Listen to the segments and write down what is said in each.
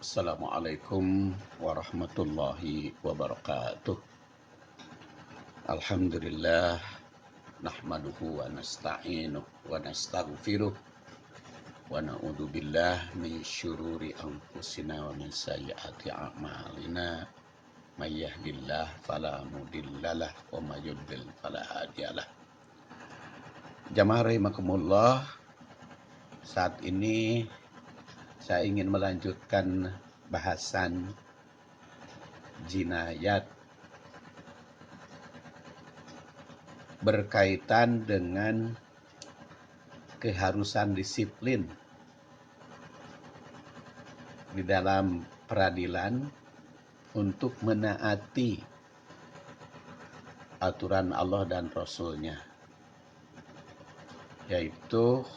Assalamualaikum warahmatullahi wabarakatuh. Alhamdulillah nahmaduhu wa nasta'inuh wa nastaghfiruh wa na'udzu billah min syururi anfusina wa min sayyiati a'malina. May yahdihillahu fala mudhillalah wa may yudlil fala hadiyalah. Jamaah rahimakumullah, saat ini saya ingin melanjutkan bahasan jinayat berkaitan dengan keharusan disiplin di dalam peradilan untuk menaati aturan Allah dan Rasul-Nya, yaitu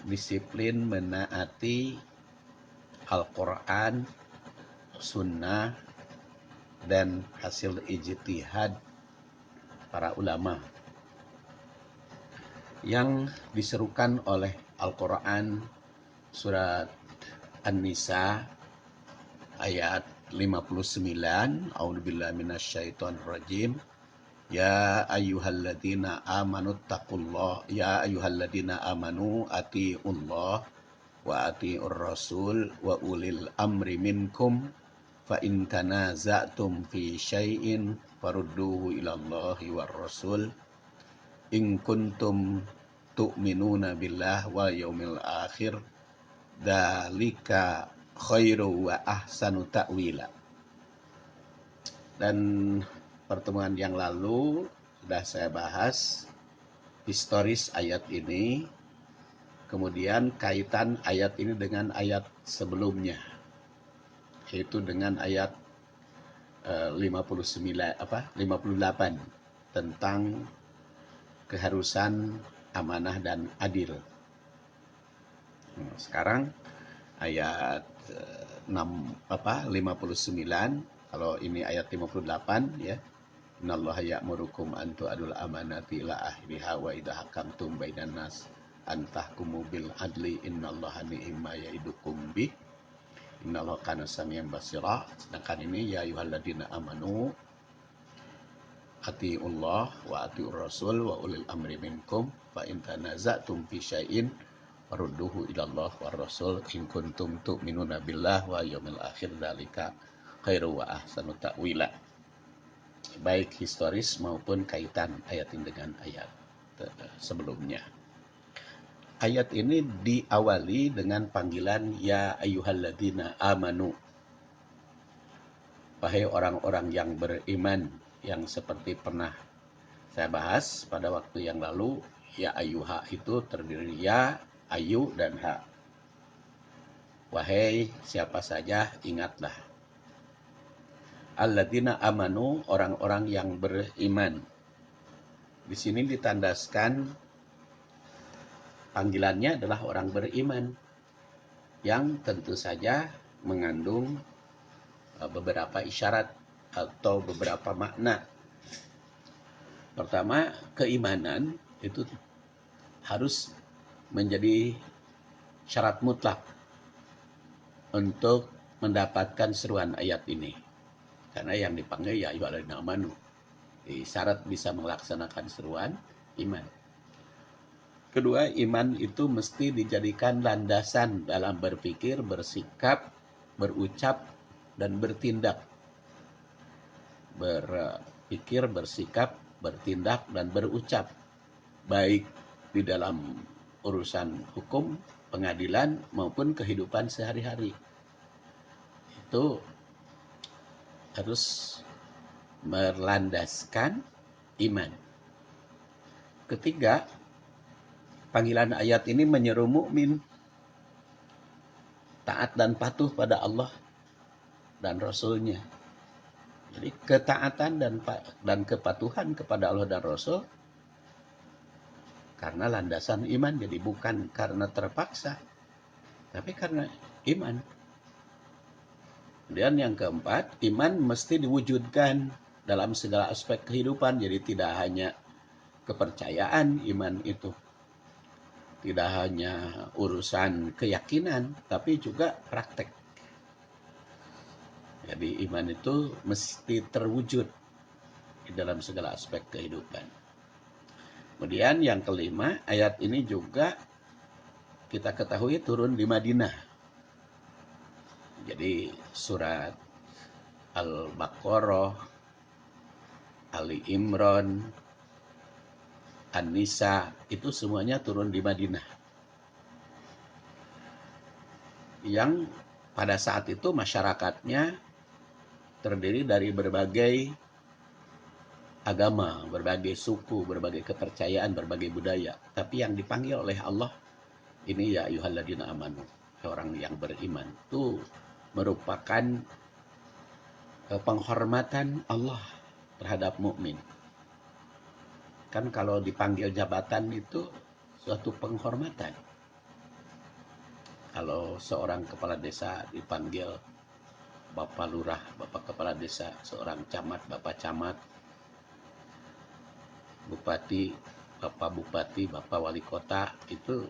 disiplin menaati Al-Quran, Sunnah, dan hasil ijtihad para ulama yang diserukan oleh Al-Quran surat An-Nisa ayat 59. A'udzubillahi minasyaitonirrajim. Ya ayyuhalladzina amanu taqullah ya ayyuhalladzina amanu atiiullah wa atiiur rasul wa ulil amri minkum fa in tanaza'tum fi syai'in farudduhu ilallahi war rasul in kuntum tu'minuna billah wal yaumil akhir dzalika khairu wa ahsanu ta'wila. Dan pertemuan yang lalu sudah saya bahas historis ayat ini, kemudian kaitan ayat ini dengan ayat sebelumnya, yaitu dengan ayat 58 tentang keharusan amanah dan adil. Sekarang ayat 59, kalau ini ayat 58 ya. Innallaha ya'murukum an tu'adul amanati ila ahliha wa idza hakamtum bainan nas an tahkumu bil adli innallaha ni'ma ya'idukum bih innallaha kana samian basira. Sedangkan ini ya ayyuhalladzina amanu atiullah wa atiur rasul wa ulil amri minkum fa in tanaza'tum fi syai'in farudduhu ilallah war rasul in kuntum tu'minuna billah wa yaumil akhir dzalika khairu wa ahsanu ta'wila. Baik historis maupun kaitan ayat ini dengan ayat sebelumnya. Ayat ini diawali dengan panggilan ya ayyuhalladzina amanu, wahai orang-orang yang beriman, yang seperti pernah saya bahas pada waktu yang lalu. Ya ayyuha itu terdiri ya, ayu, dan ha. Wahai siapa saja, ingatlah. Alladzina amanu, orang-orang yang beriman. Di sini ditandaskan panggilannya adalah orang beriman, yang tentu saja mengandung beberapa isyarat atau beberapa makna. Pertama, keimanan itu harus menjadi syarat mutlak untuk mendapatkan seruan ayat ini. Karena yang dipanggil ya ayyuhalladzina amanu, syarat bisa melaksanakan seruan iman. Kedua, iman itu mesti dijadikan landasan dalam berpikir, bersikap, berucap, dan bertindak. Berpikir, bersikap, bertindak, dan berucap, baik di dalam urusan hukum, pengadilan, maupun kehidupan sehari-hari. Itu harus berlandaskan iman. Ketiga, panggilan ayat ini menyeru mukmin taat dan patuh pada Allah dan Rasul-Nya. Jadi ketaatan dan kepatuhan kepada Allah dan Rasul karena landasan iman, jadi bukan karena terpaksa, tapi karena iman. Kemudian yang keempat, iman mesti diwujudkan dalam segala aspek kehidupan, jadi tidak hanya kepercayaan iman itu, Tidak hanya urusan keyakinan, tapi juga praktek. Jadi iman itu mesti terwujud di dalam segala aspek kehidupan. Kemudian yang kelima, ayat ini juga kita ketahui turun di Madinah. Jadi surat Al-Baqarah, Ali Imran, An-Nisa itu semuanya turun di Madinah. Yang pada saat itu masyarakatnya terdiri dari berbagai agama, berbagai suku, berbagai kepercayaan, berbagai budaya. Tapi yang dipanggil oleh Allah ini ya ayyuhalladzina amanu, orang yang beriman. Itu merupakan penghormatan Allah terhadap mukmin. Kan kalau dipanggil jabatan itu suatu penghormatan. Kalau seorang kepala desa dipanggil Bapak Lurah, Bapak Kepala Desa, seorang camat, Bapak Camat, Bupati, Bapak Bupati, Bapak Wali Kota, itu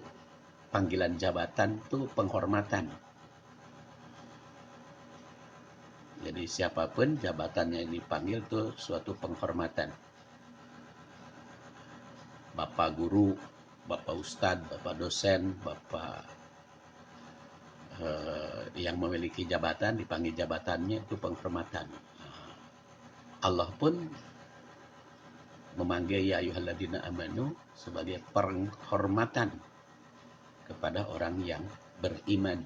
panggilan jabatan itu penghormatan. Jadi siapapun jabatannya yang dipanggil itu suatu penghormatan. Bapak Guru, Bapak Ustadz, Bapak Dosen, Bapak yang memiliki jabatan dipanggil jabatannya itu penghormatan. Allah pun memanggil ya ayyuhalladzina amanu sebagai penghormatan kepada orang yang beriman.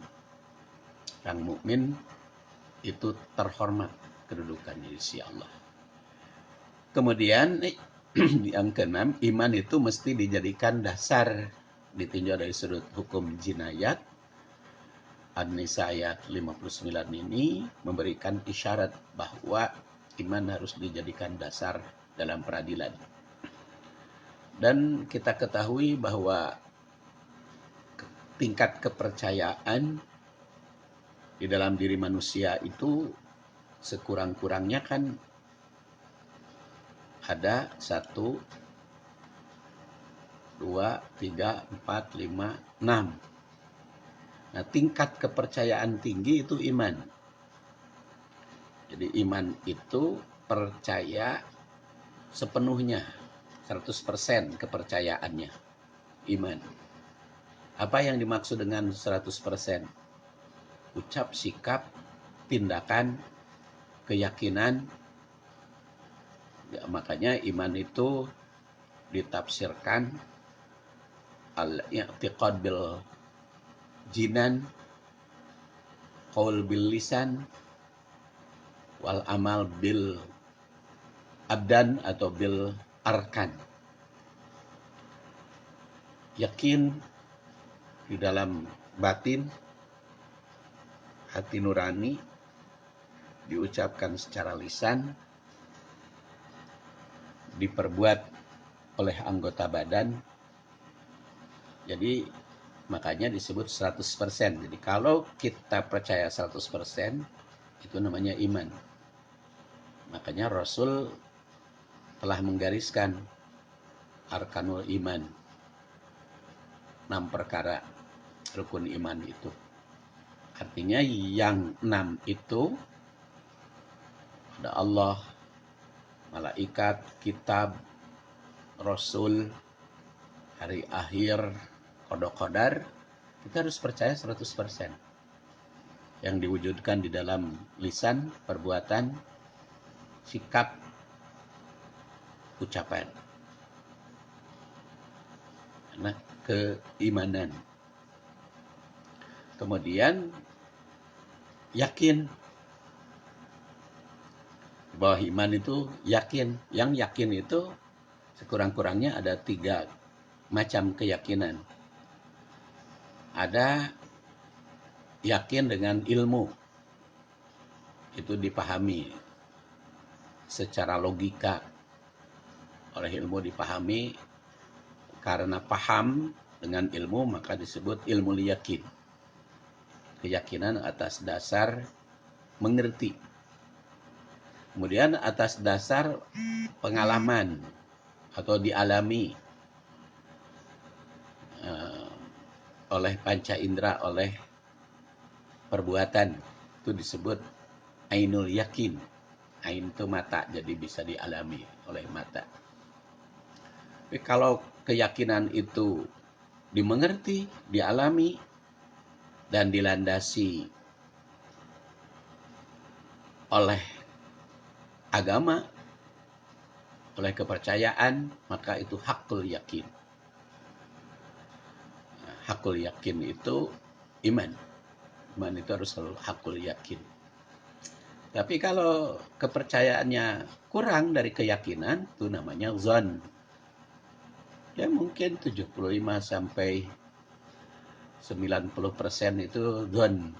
Orang mukmin itu terhormat kedudukannya di sisi Allah. Kemudian yang keenam, iman itu mesti dijadikan dasar ditinjau dari sudut hukum jinayat. An-Nisa ayat 59 ini memberikan isyarat bahwa iman harus dijadikan dasar dalam peradilan. Dan kita ketahui bahwa tingkat kepercayaan di dalam diri manusia itu sekurang-kurangnya kan ada 1, 2, 3, 4, 5, 6. Nah, tingkat kepercayaan tinggi itu iman. Jadi iman itu percaya sepenuhnya, 100% kepercayaannya. Iman. Apa yang dimaksud dengan 100%? Ucap, sikap, tindakan, keyakinan. Ya, makanya iman itu ditafsirkan al-i'tiqad bil jinan, qaul bil lisan, wal amal bil abdan atau bil arkan. Yakin di dalam batin, hati nurani, diucapkan secara lisan, diperbuat oleh anggota badan. Jadi makanya disebut 100%. Jadi kalau kita percaya 100%, itu namanya iman. Makanya Rasul telah menggariskan arkanul iman, 6 perkara rukun iman itu. Artinya yang 6 itu ada Allah, malaikat, kitab, Rasul, hari akhir, qada-qadar, kita harus percaya 100%. Yang diwujudkan di dalam lisan, perbuatan, sikap, ucapan. Karena keimanan. Kemudian yakin bahwa iman itu yakin. Yang yakin itu sekurang-kurangnya ada 3 macam keyakinan. Ada yakin dengan ilmu, itu dipahami secara logika, oleh ilmu dipahami. Karena paham dengan ilmu maka disebut ilmu yakin, keyakinan atas dasar mengerti. Kemudian atas dasar pengalaman atau dialami. oleh panca indera, oleh perbuatan. Itu disebut ainul yakin. Ain itu mata, jadi bisa dialami oleh mata. Tapi kalau keyakinan itu dimengerti, dialami, dan dilandasi oleh agama, oleh kepercayaan, maka itu hakul yakin. Hakul yakin itu iman. Iman itu harus selalu hakul yakin. Tapi kalau kepercayaannya kurang dari keyakinan, itu namanya zon. Ya mungkin 75 sampai 90% itu zon.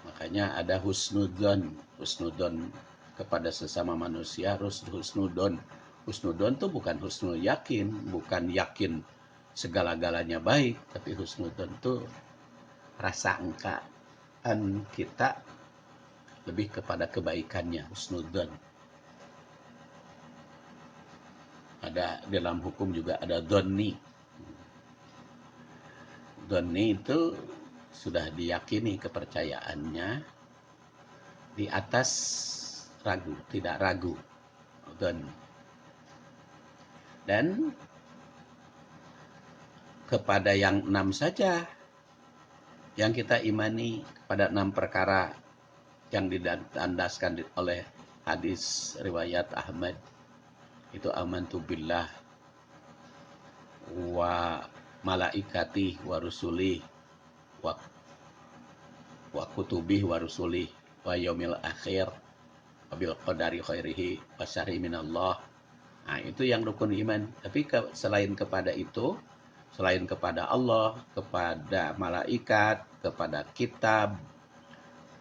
Makanya ada husnudon. Husnudon kepada sesama manusia harus husnudon. Husnudon itu bukan husnul yakin, bukan yakin segala-galanya baik, tapi husnudon itu rasa engkaan kita lebih kepada kebaikannya, husnudon. Ada dalam hukum juga ada donni. Donni itu sudah diyakini kepercayaannya di atas ragu, tidak ragu. Dan kepada yang 6 saja yang kita imani, kepada 6 perkara yang ditandaskan oleh hadis riwayat Ahmad. Itu amantu billah wa malaikati wa rusulih wa kutubih wa rusulih wa yaumil akhir wa bil qadari khairihi wa syarri minallah. Nah, itu yang rukun iman. Tapi selain kepada itu, selain kepada Allah, kepada malaikat, kepada kitab,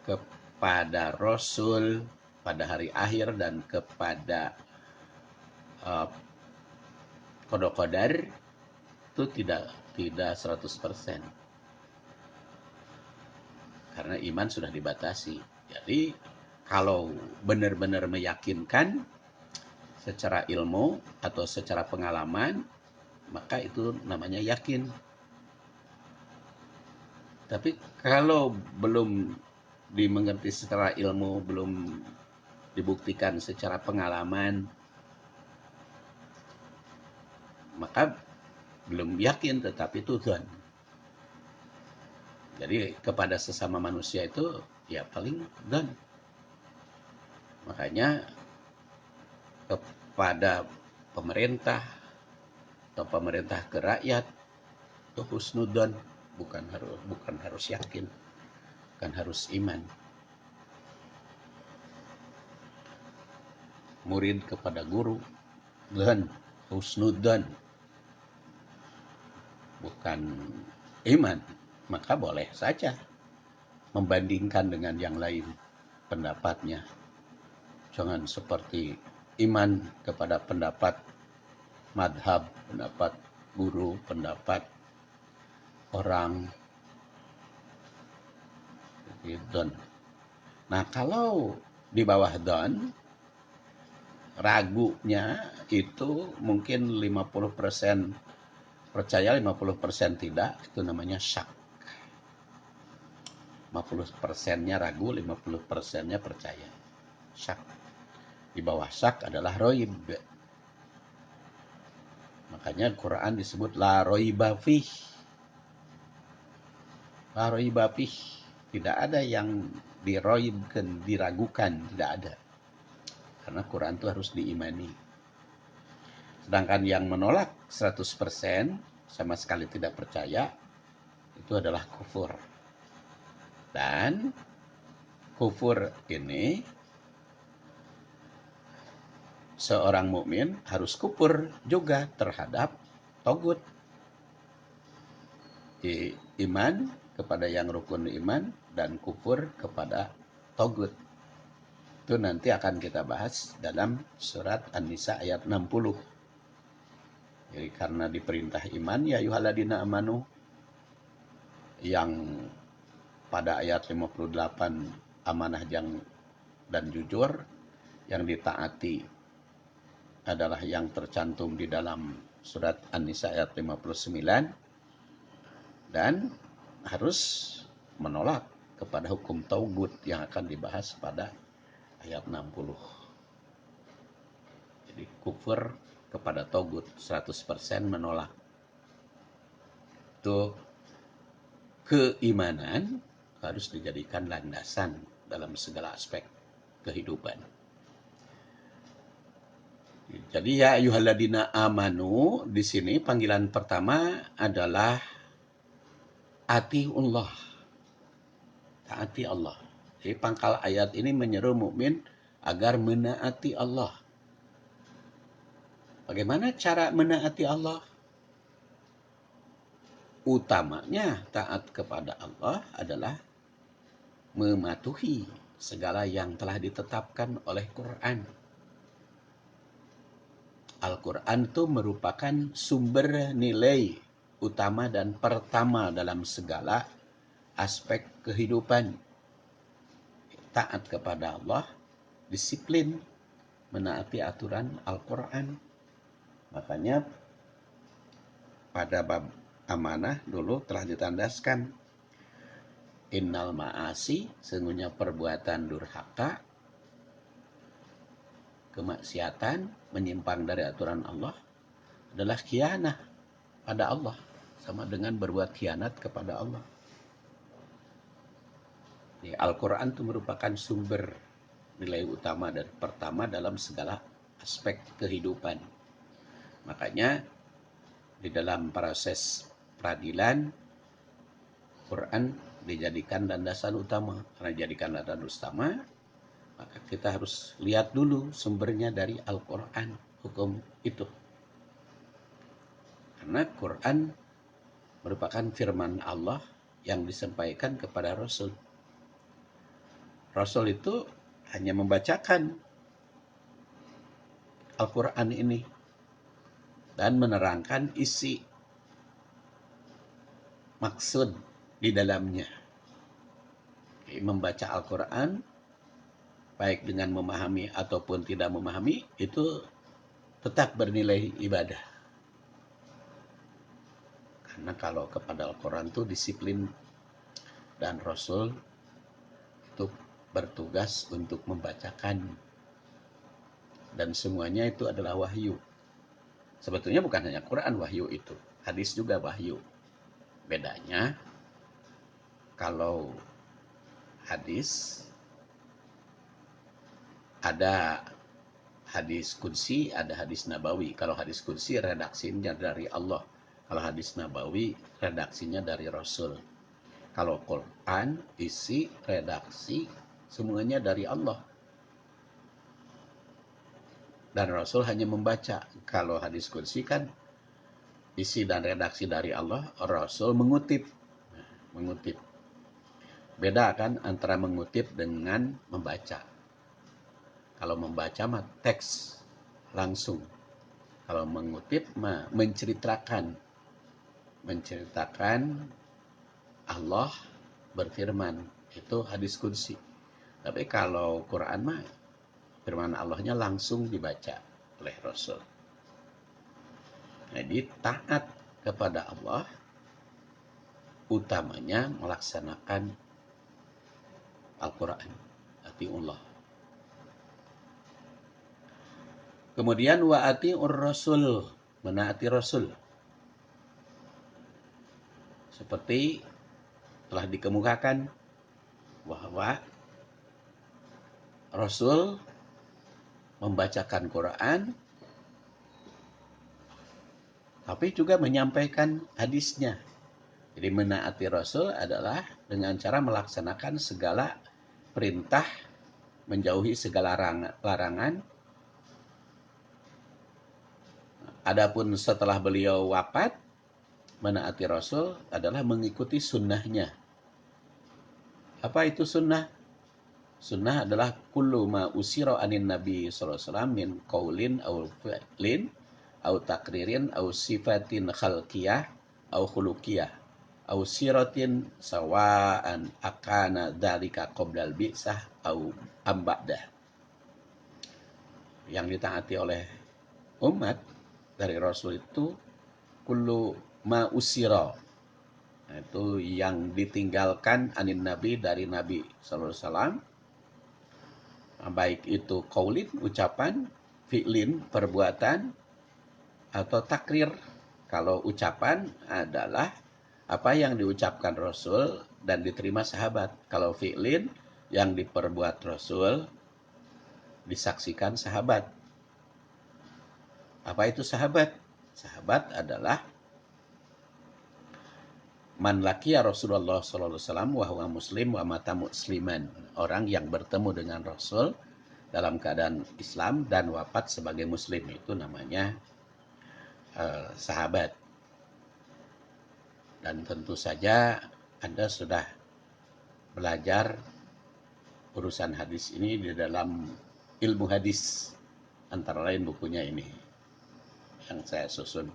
kepada rasul, pada hari akhir, dan kepada qada-qadar, itu tidak 100%. Karena iman sudah dibatasi. Jadi kalau benar-benar meyakinkan secara ilmu atau secara pengalaman, maka itu namanya yakin. Tapi kalau belum dimengerti secara ilmu, belum dibuktikan secara pengalaman, maka belum yakin, tetapi itu dzan. Jadi kepada sesama manusia itu ya paling dzan. Makanya kepada pemerintah atau pemerintah ke rakyat itu husnudzan, bukan harus yakin, bukan harus iman. Murid kepada guru dzan, husnudzan, bukan iman. Maka boleh saja membandingkan dengan yang lain pendapatnya. Jangan seperti iman kepada pendapat madhab, pendapat guru, pendapat orang. Don. Nah, kalau di bawah don, ragunya itu mungkin 50% percaya, 50% tidak, itu namanya syak. 50%-nya ragu, 50%-nya percaya. Syak. Di bawah syak adalah roib. Makanya Quran disebut la roiba fih. La roiba fih. Tidak ada yang diroibkan, diragukan, tidak ada. Karena Quran itu harus diimani. Sedangkan yang menolak 100%, sama sekali tidak percaya, itu adalah kufur. Dan kufur ini seorang mukmin harus kufur juga terhadap togut. Iman kepada yang rukun iman dan kufur kepada togut. Itu nanti akan kita bahas dalam surat An-Nisa ayat 60. Jadi karena diperintah iman, ya ayyuhalladzina amanu, yang pada ayat 58 amanah dan jujur, yang ditaati adalah yang tercantum di dalam surat An-Nisa ayat 59, dan harus menolak kepada hukum taugut yang akan dibahas pada ayat 60. Jadi kufur kepada taugut 100% menolak. Itu keimanan harus dijadikan landasan dalam segala aspek kehidupan. Jadi ya ayyuhalladzina amanu, di sini panggilan pertama adalah atiullah, taati Allah. Jadi pangkal ayat ini menyeru mukmin agar menaati Allah. Bagaimana cara menaati Allah? Utamanya taat kepada Allah adalah mematuhi segala yang telah ditetapkan oleh Quran. Al-Quran itu merupakan sumber nilai utama dan pertama dalam segala aspek kehidupan. Taat kepada Allah, disiplin, menaati aturan Al-Quran. Makanya pada bab amanah dulu telah ditandaskan, innal ma'asi, sesungguhnya perbuatan durhaka, kemaksiatan, menyimpang dari aturan Allah adalah khianah pada Allah, sama dengan berbuat khianat kepada Allah. Al-Quran itu merupakan sumber nilai utama dan pertama dalam segala aspek kehidupan. Makanya di dalam proses peradilan, Quran dijadikan landasan utama. Karena dijadikan landasan utama, maka kita harus lihat dulu sumbernya dari Al-Quran, hukum itu. Karena Quran merupakan firman Allah yang disampaikan kepada Rasul. Rasul itu hanya membacakan Al-Quran ini dan menerangkan isi maksud di dalamnya. Membaca Al-Quran, baik dengan memahami ataupun tidak memahami, itu tetap bernilai ibadah. Karena kalau kepada Al-Quran itu disiplin, dan Rasul itu bertugas untuk membacakan. Dan semuanya itu adalah wahyu. Sebetulnya bukan hanya Quran wahyu itu, hadis juga wahyu. Bedanya, kalau hadis ada hadis qudsi, ada hadis nabawi. Kalau hadis qudsi redaksinya dari Allah. Kalau hadis nabawi redaksinya dari Rasul. Kalau Quran isi, redaksi semuanya dari Allah. Dan Rasul hanya membaca. Kalau hadis qudsi kan isi dan redaksi dari Allah, Rasul mengutip. Mengutip. Beda kan antara mengutip dengan membaca. Kalau membaca mah teks langsung. Kalau mengutip mah menceritakan Allah berfirman, itu hadis qudsi. Tapi kalau Quran mah firman Allahnya langsung dibaca oleh Rasul. Jadi taat kepada Allah utamanya melaksanakan Al-Quran, atiullah. Kemudian wa atiur Rasul, menaati Rasul. Seperti telah dikemukakan bahwa Rasul membacakan Quran, tapi juga menyampaikan hadisnya. Jadi menaati Rasul adalah dengan cara melaksanakan segala perintah, menjauhi segala larangan. Adapun setelah beliau wafat, menaati Rasul adalah mengikuti sunnahnya. Apa itu sunnah? Sunnah adalah kullu ma usira anin nabi sallallahu alaihi wasallam min qaulin aw fi'lin aw takririn aw sifatin khalqiyah aw khuluqiyah aw siratin sawaan akana dzalika qoblal bi'sah aw amba'dah. Yang ditaati oleh umat dari Rasul itu kullu ma usira. Nah, itu yang ditinggalkan anin Nabi dari Nabi sallallahu alaihi wasallam, baik itu qaulin ucapan, fi'lin perbuatan, atau takrir. Kalau ucapan adalah apa yang diucapkan Rasul dan diterima sahabat. Kalau fi'lin yang diperbuat Rasul disaksikan sahabat. Apa itu sahabat? Sahabat adalah man laqiya Rasulullah sallallahu alaihi wasallam wa huwa muslim wa mata musliman. Orang yang bertemu dengan Rasul dalam keadaan Islam dan wafat sebagai muslim, itu namanya sahabat. Dan tentu saja Anda sudah belajar urusan hadis ini di dalam ilmu hadis, antara lain bukunya ini yang saya susun,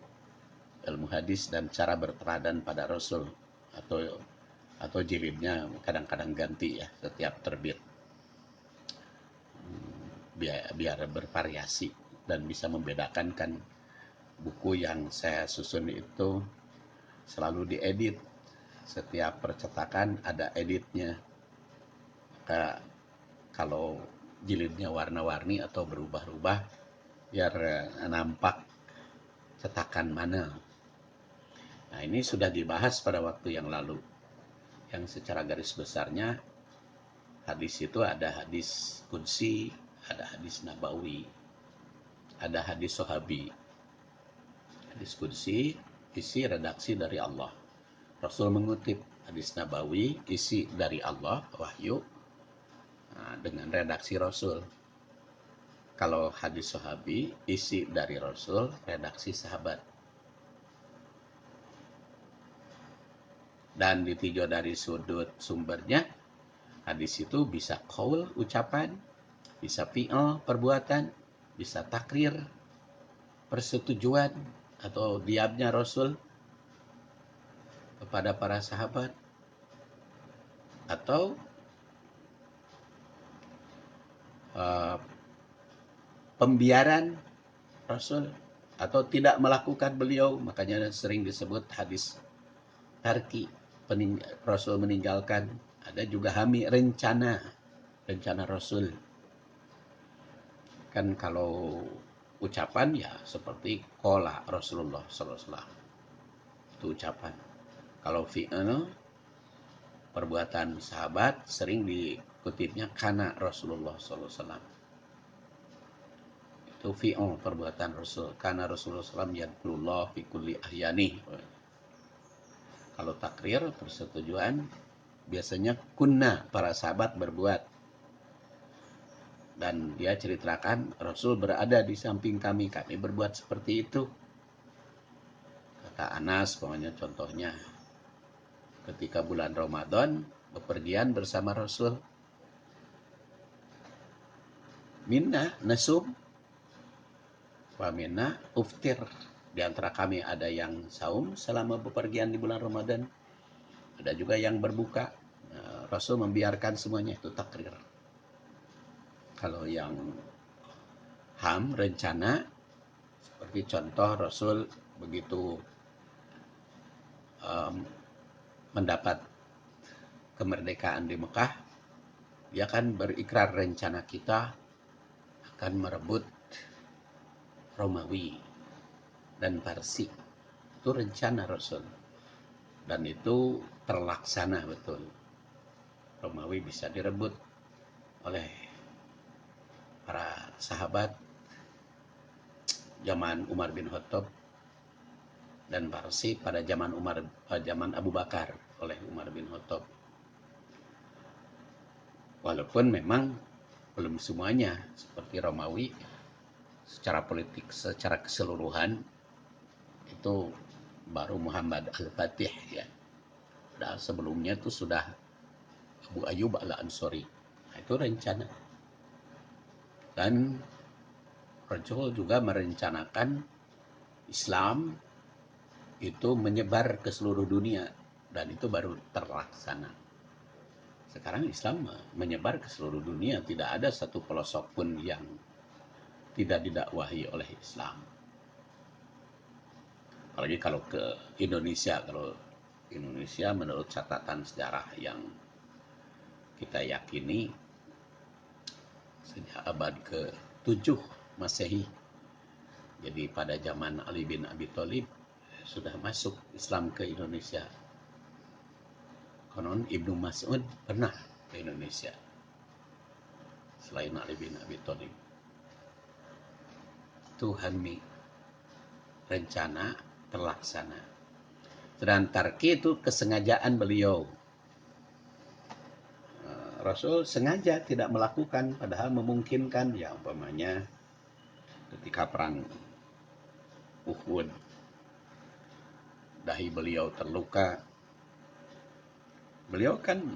ilmu hadis dan cara berteladan pada Rasul, atau jilidnya kadang-kadang ganti ya setiap terbit, biar bervariasi dan bisa membedakan. Kan buku yang saya susun itu selalu diedit, setiap percetakan ada editnya. Maka kalau jilidnya warna-warni atau berubah-ubah, biar nampak cetakan mana. Nah, ini sudah dibahas pada waktu yang lalu. Yang secara garis besarnya, hadis itu ada hadis qudsi, ada hadis nabawi, ada hadis sahabi. Hadis qudsi isi redaksi dari Allah, Rasul mengutip. Hadis nabawi isi dari Allah, wahyu, dengan redaksi Rasul. Kalau hadis sahabi isi dari Rasul, redaksi sahabat. Dan ditinjau dari sudut sumbernya, hadis itu bisa qaul ucapan, bisa fi'il perbuatan, bisa takrir persetujuan atau diamnya Rasul kepada para sahabat, atau pembiaran Rasul atau tidak melakukan beliau. Makanya sering disebut hadis tarki, Rasul meninggalkan. Ada juga hami, rencana Rasul. Kan kalau ucapan ya seperti qala Rasulullah sallallahu alaihi wasallam, itu ucapan. Kalau fi'il perbuatan sahabat sering dikutipnya kana Rasulullah sallallahu alaihi wasallam. Itu fi'il perbuatan Rasul, kana Rasulullah sallallahu alaihi wasallam yadkulullah fi kulli ahyani. Kalau takrir persetujuan, biasanya kunna, para sahabat berbuat. Dan dia ceritakan Rasul berada di samping kami berbuat seperti itu. Kata Anas, pokoknya contohnya, ketika bulan Ramadan bepergian bersama Rasul, minna nasum wa minna uftir. Di antara kami ada yang saum selama bepergian di bulan Ramadan, ada juga yang berbuka. Rasul membiarkan semuanya, itu takrir. Kalau yang ham, rencana, seperti contoh Rasul begitu mendapat kemerdekaan di Mekah, dia kan berikrar rencana kita akan merebut Romawi dan Parsi. Itu rencana Rasul, dan itu terlaksana betul. Romawi bisa direbut oleh para sahabat zaman Umar bin Khattab, dan Parsi pada zaman Abu Bakar oleh Umar bin Khattab. Walaupun memang belum semuanya seperti Romawi secara politik, secara keseluruhan itu baru Muhammad Al-Fatih ya. Dan sebelumnya itu sudah Abu Ayyub Al-Ansari. Nah, itu rencana. Dan Rasul juga merencanakan Islam itu menyebar ke seluruh dunia, dan itu baru terlaksana. Sekarang Islam menyebar ke seluruh dunia, tidak ada satu pelosok pun yang tidak didakwahi oleh Islam. Apalagi kalau ke Indonesia, kalau Indonesia menurut catatan sejarah yang kita yakini sejak abad ke-7 Masehi. Jadi pada zaman Ali bin Abi Thalib sudah masuk Islam ke Indonesia. Konon Ibnu Mas'ud pernah ke Indonesia selain Ali bin Abi Thalib. Tuhan mi rencana terlaksana. Dan tarki itu kesengajaan beliau. Rasul sengaja tidak melakukan, padahal memungkinkan, ya umpamanya ketika perang Uhud, dahi beliau terluka, beliau kan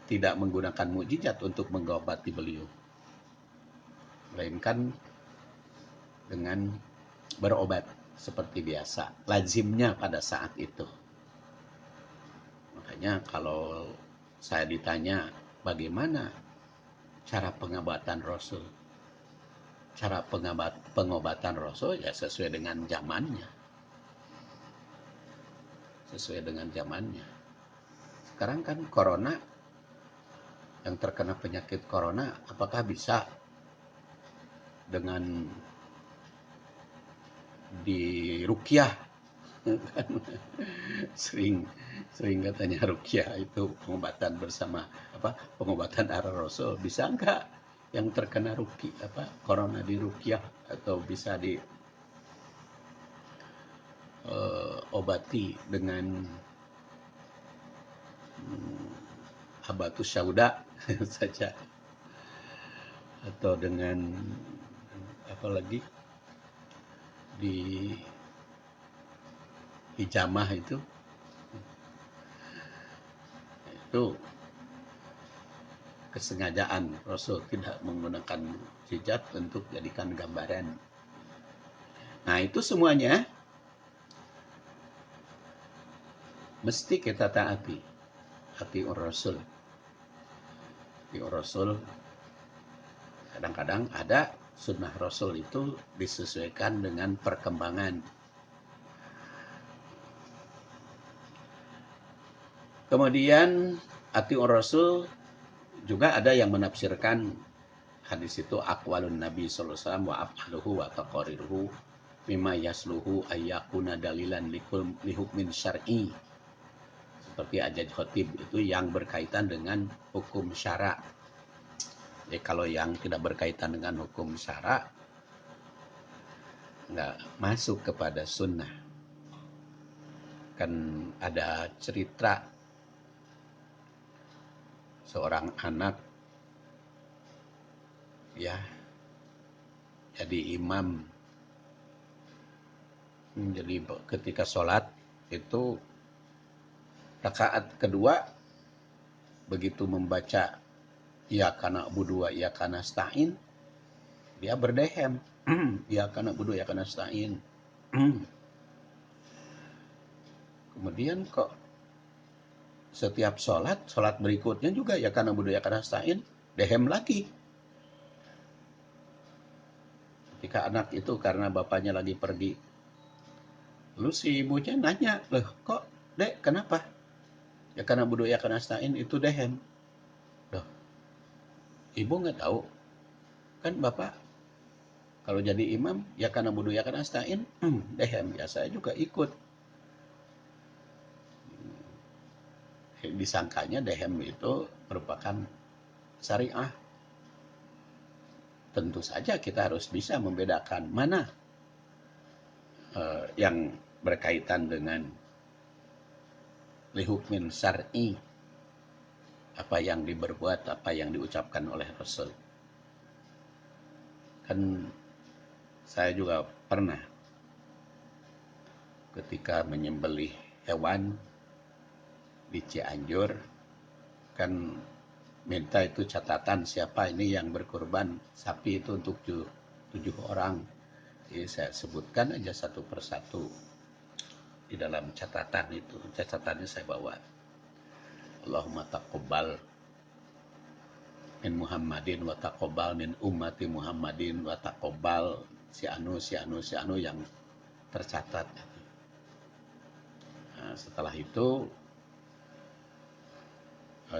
tidak menggunakan mukjizat untuk mengobati beliau, melainkan dengan berobat seperti biasa, lazimnya pada saat itu. Makanya kalau saya ditanya bagaimana cara pengobatan Rasul, cara pengobatan Rasul ya sesuai dengan zamannya. Sesuai dengan zamannya. Sekarang kan corona, yang terkena penyakit corona, apakah bisa dengan diruqyah? sering katanya ruqyah itu pengobatan bersama pengobatan arah Rasul. Bisa enggak yang terkena corona diruqyah atau bisa di obati dengan habatus sauda saja, atau dengan apa lagi di hijamah itu kesengajaan Rasul tidak menggunakan mukjizat untuk jadikan gambaran. Nah, itu semuanya mesti kita taati. Atiur Rasul. Atiur Rasul. Kadang-kadang ada sunnah Rasul itu disesuaikan dengan perkembangan. Kemudian atiur Rasul juga ada yang menafsirkan hadis itu aqwalun Nabi sallallahu alaihi wasallam wa af'aluhu wa taqariruhu mimma yasluhu ayyakuna dalilan lihukmin syar'i. Seperti Ajaj Khotib itu yang berkaitan dengan hukum syara. Jadi kalau yang tidak berkaitan dengan hukum syara nggak masuk kepada sunnah. Kan ada cerita seorang anak ya jadi imam. Jadi ketika sholat itu rakaat kedua begitu membaca iyyaka na'budu wa iyyaka nasta'in, dia berdehem. Iyyaka na'budu wa iyyaka nasta'in. Kemudian kok setiap sholat berikutnya juga iyyaka na'budu wa iyyaka nasta'in, dehem lagi. Ketika anak itu karena bapaknya lagi pergi, lalu si ibunya nanya, loh kok dek kenapa? Ya karena budu ya karena nasta'in itu dehem. Loh, ibu nggak tahu? Kan bapak kalau jadi imam ya karena budu ya karena nasta'in dehem. Ya saya juga ikut. Disangkanya dehem itu merupakan syariah. Tentu saja kita harus bisa membedakan mana yang berkaitan dengan lihukmin syar'i, apa yang diberbuat, apa yang diucapkan oleh Rasul. Kan saya juga pernah ketika menyembelih hewan di Cianjur, kan minta itu catatan siapa ini yang berkorban sapi itu untuk 7 orang. Jadi saya sebutkan aja satu persatu di dalam catatan itu. Catatannya saya bawa. Allahumma taqabbal min Muhammadin wa taqabbal min ummati Muhammadin wa taqabbal si anu yang tercatat. setelah itu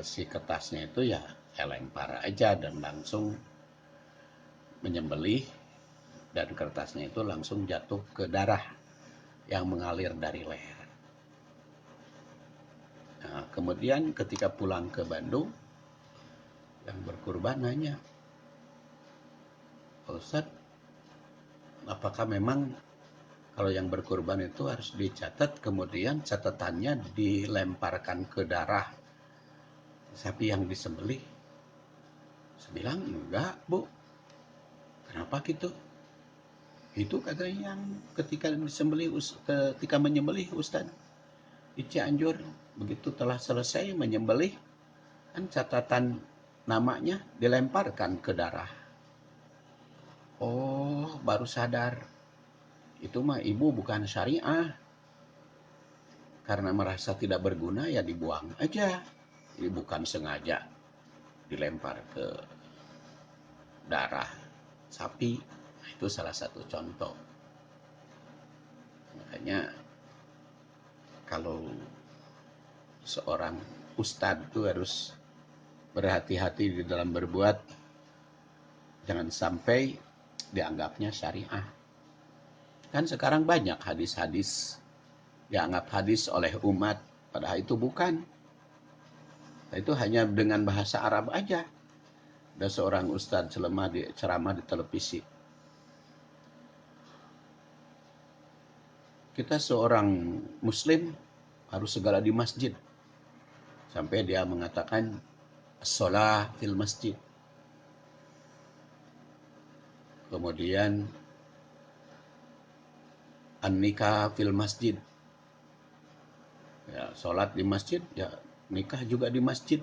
si kertasnya itu ya saya lempar aja dan langsung menyembelih, dan kertasnya itu langsung jatuh ke darah yang mengalir dari leher. Nah, kemudian ketika pulang ke Bandung, yang berkurban nanya, Pak Ustadz, apakah memang kalau yang berkurban itu harus dicatat, kemudian catatannya dilemparkan ke darah sapi yang disembelih? Saya bilang, enggak Bu. Kenapa gitu? Itu katanya yang ketika menyembelih Ustadz di Cianjur, begitu telah selesai menyembelih, kan catatan namanya dilemparkan ke darah. Oh, baru sadar. Itu mah ibu bukan syariah. Karena merasa tidak berguna ya dibuang aja. Ini bukan sengaja dilempar ke darah sapi. Itu salah satu contoh. Makanya kalau seorang ustadz itu harus berhati-hati di dalam berbuat. Jangan sampai dianggapnya syariah. Kan sekarang banyak hadis-hadis dianggap hadis oleh umat, padahal itu bukan. Itu hanya dengan bahasa Arab aja. Ada seorang ustadz ceramah di televisi. Kita seorang muslim harus segala di masjid. Sampai dia mengatakan as-shalah fil masjid. Kemudian an-nikah fil masjid. Ya, sholat di masjid, ya nikah juga di masjid.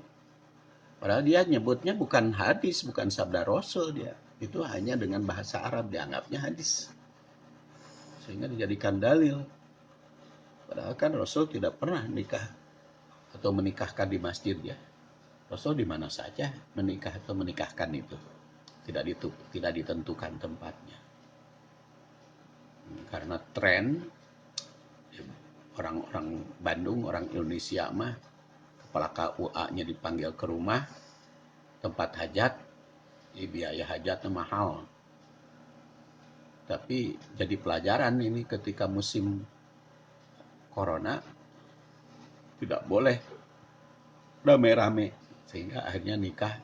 Padahal dia nyebutnya bukan hadis, bukan sabda Rasul dia. Itu hanya dengan bahasa Arab dianggapnya hadis. Sehingga dijadikan dalil. Padahal kan Rasul tidak pernah nikah atau menikahkan di masjid ya. Rasul di mana saja menikah atau menikahkan itu. Tidak ditentukan tempatnya. Karena tren orang-orang Bandung, orang Indonesia mah kepala KUA-nya dipanggil ke rumah, tempat hajat, biaya hajatnya mahal. Tapi jadi pelajaran ini ketika musim corona, tidak boleh rame-rame. Sehingga akhirnya nikah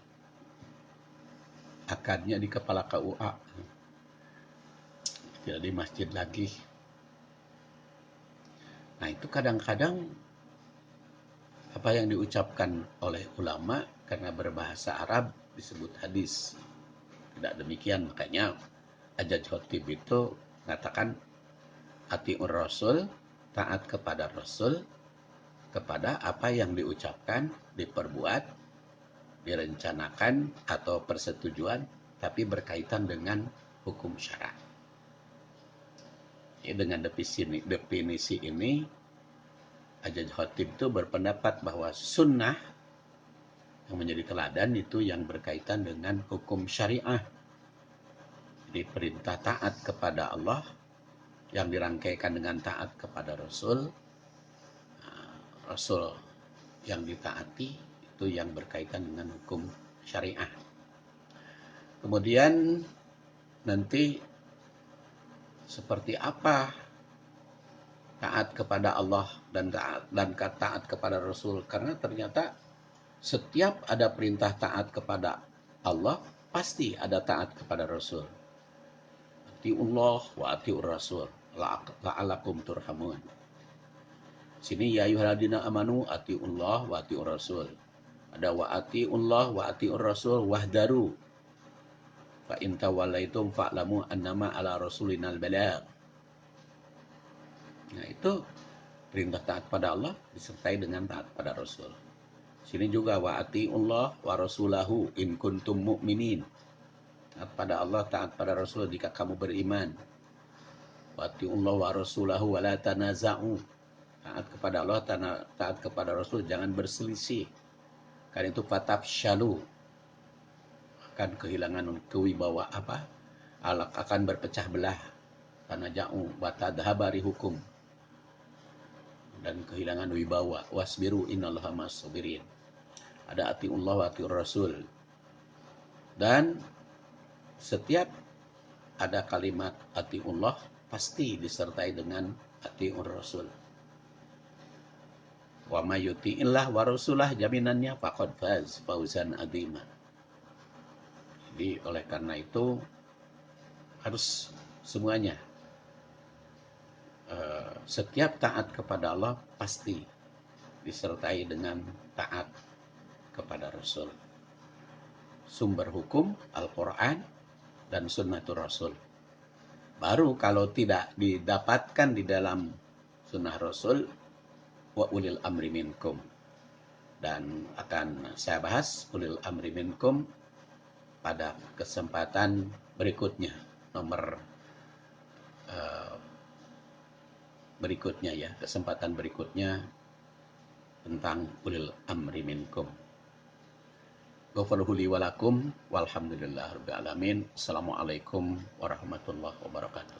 akadnya di kepala KUA. Tidak di masjid lagi. Nah itu kadang-kadang apa yang diucapkan oleh ulama karena berbahasa Arab disebut hadis. Tidak demikian, makanya Hajjaj Khatib itu mengatakan atiur Rasul, taat kepada Rasul, kepada apa yang diucapkan, diperbuat, direncanakan atau persetujuan, tapi berkaitan dengan hukum syara. Dengan definisi ini, Hajjaj Khatib itu berpendapat bahwa sunnah yang menjadi teladan itu yang berkaitan dengan hukum syariah. Jadi perintah taat kepada Allah yang dirangkaikan dengan taat kepada Rasul. Rasul yang ditaati itu yang berkaitan dengan hukum syariah. Kemudian nanti seperti apa taat kepada Allah dan taat kepada Rasul, karena ternyata setiap ada perintah taat kepada Allah pasti ada taat kepada Rasul. Atiullah wa atiur Rasul la'alakum turhamun. Sini ya ayyuhalladzina amanu atiullah wa atiur Rasul. Ada wa atiullah wa atiur Rasul wahdaru. Fa in tawallaitum fa'lamu annama ala rasulinal balagh. Nah, itu perintah taat pada Allah disertai dengan taat pada Rasul. Sini juga wa atiullah wa rasulahu in kuntum mu'minin. Taat pada Allah, taat pada Rasul jika kamu beriman. Wa atiullah wa rasulahu wa la tanaza'u. Taat kepada Allah, taat kepada Rasul, jangan berselisih. Karena itu fatafshalu, akan kehilangan kewibawa akan berpecah belah. Tanaja'u wa tadhabari hukum. dan kehilangan wibawa. Wasbiru innallaha ma'as-sabirin. Ada atiullah wa atiur rasul. Dan setiap ada kalimat atiullah pasti disertai dengan atiur rasul. Wa may yuti'illah wa rasulah, jaminannya faqad faz fauzan adzima. Jadi oleh karena itu harus semuanya, setiap taat kepada Allah pasti disertai dengan taat kepada Rasul. Sumber hukum Al-Quran dan Sunnatul Rasul. Baru kalau tidak didapatkan di dalam Sunnah Rasul, wa ulil amri minkum. Dan akan saya bahas ulil amri minkum pada kesempatan berikutnya, nomor berikutnya ya, kesempatan berikutnya tentang ulil amri minkum. Ghafarhu li walakum walhamdulillahirabbil alamin. Assalamualaikum warahmatullahi wabarakatuh.